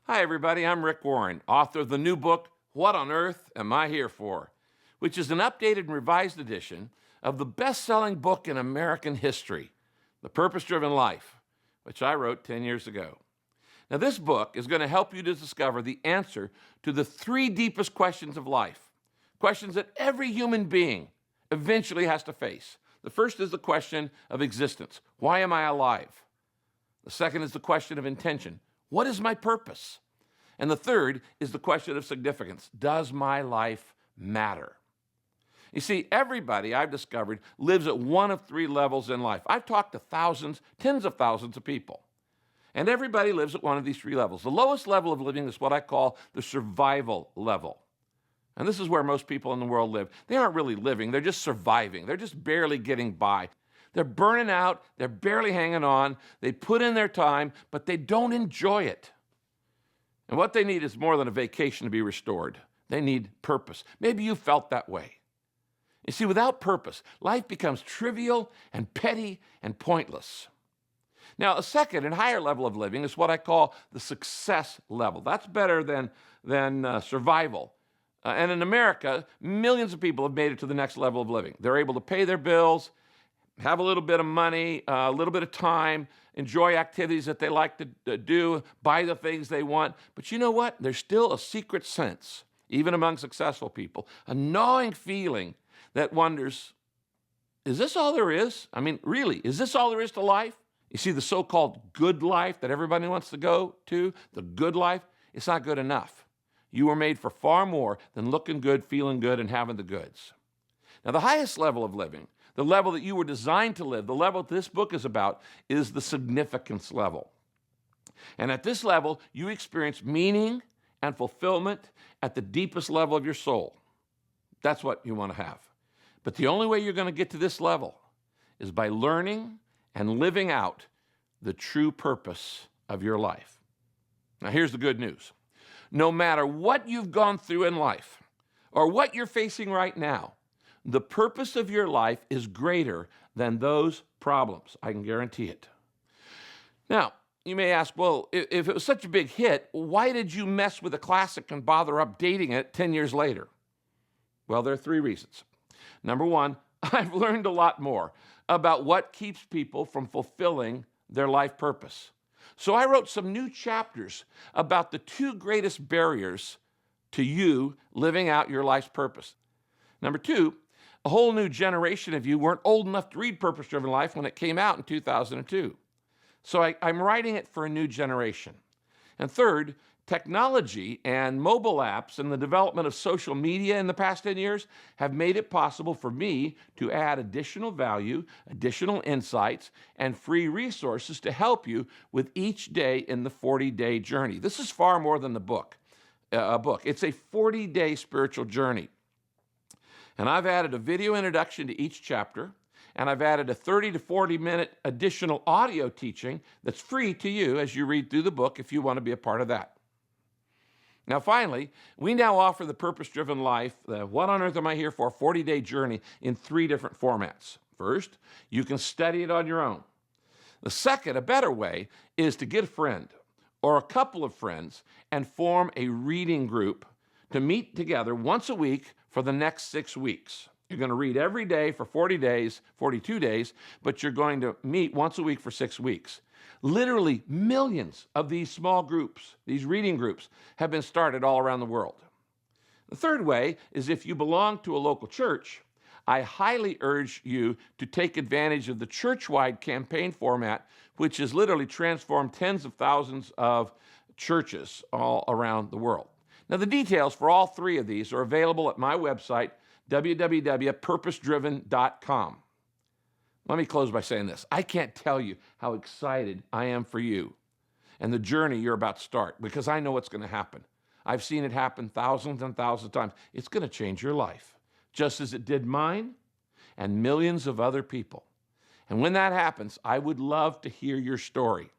Hi, everybody. I'm Rick Warren, author of the new book, What on Earth Am I Here For?, which is an updated and revised edition of the best-selling book in American history, The Purpose-Driven Life, which I wrote 10 years ago. Now, this book is going to help you to discover the answer to the three deepest questions of life, questions that every human being eventually has to face. The first is the question of existence. Why am I alive? The second is the question of intention. What is my purpose? And the third is the question of significance. Does my life matter? You see, everybody I've discovered lives at one of three levels in life. I've talked to thousands, tens of thousands of people. And everybody lives at one of these three levels. The lowest level of living is what I call the survival level. And this is where most people in the world live. They aren't really living, they're just surviving. They're just barely getting by. They're burning out, they're barely hanging on, they put in their time, but they don't enjoy it. And what they need is more than a vacation to be restored. They need purpose. Maybe you felt that way. You see, without purpose, life becomes trivial and petty and pointless. Now, a second and higher level of living is what I call the success level. That's better than survival. And in America, millions of people have made it to the next level of living. They're able to pay their bills, have a little bit of money, a little bit of time, enjoy activities that they like to do, buy the things they want. But you know what? There's still a secret sense, even among successful people, a gnawing feeling that wonders, is this all there is? I mean, really, is this all there is to life? You see, the so-called good life that everybody wants to go to, the good life, it's not good enough. You were made for far more than looking good, feeling good, and having the goods. Now, the highest level of living, the level that you were designed to live, the level that this book is about, is the significance level. And at this level, you experience meaning and fulfillment at the deepest level of your soul. That's what you want to have. But the only way you're going to get to this level is by learning and living out the true purpose of your life. Now, here's the good news. No matter what you've gone through in life or what you're facing right now, the purpose of your life is greater than those problems. I can guarantee it. Now, you may ask, well, if it was such a big hit, why did you mess with a classic and bother updating it 10 years later? Well, there are three reasons. Number one, I've learned a lot more about what keeps people from fulfilling their life purpose. So I wrote some new chapters about the two greatest barriers to you living out your life's purpose. Number two, a whole new generation of you weren't old enough to read Purpose-Driven Life when it came out in 2002. So I'm writing it for a new generation. And third, technology and mobile apps and the development of social media in the past 10 years have made it possible for me to add additional value, additional insights, and free resources to help you with each day in the 40-day journey. This is far more than a book. It's a 40-day spiritual journey. And I've added a video introduction to each chapter, and I've added a 30 to 40-minute additional audio teaching that's free to you as you read through the book if you want to be a part of that. Now, finally, we now offer the Purpose-Driven Life, the What on Earth Am I Here For 40-day journey in three different formats. First, you can study it on your own. The second, a better way, is to get a friend or a couple of friends and form a reading group to meet together once a week for the next 6 weeks. You're going to read every day for 40 days, 42 days, but you're going to meet once a week for 6 weeks. Literally millions of these small groups, these reading groups, have been started all around the world. The third way is if you belong to a local church, I highly urge you to take advantage of the church-wide campaign format, which has literally transformed tens of thousands of churches all around the world. Now, the details for all three of these are available at my website, www.purposedriven.com. Let me close by saying this. I can't tell you how excited I am for you and the journey you're about to start, because I know what's going to happen. I've seen it happen thousands and thousands of times. It's going to change your life, just as it did mine and millions of other people. And when that happens, I would love to hear your story.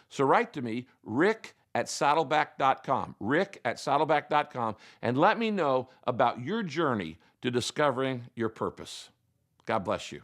So write to me, rick@saddleback.com, rick@saddleback.com, and let me know about your journey to discovering your purpose. God bless you.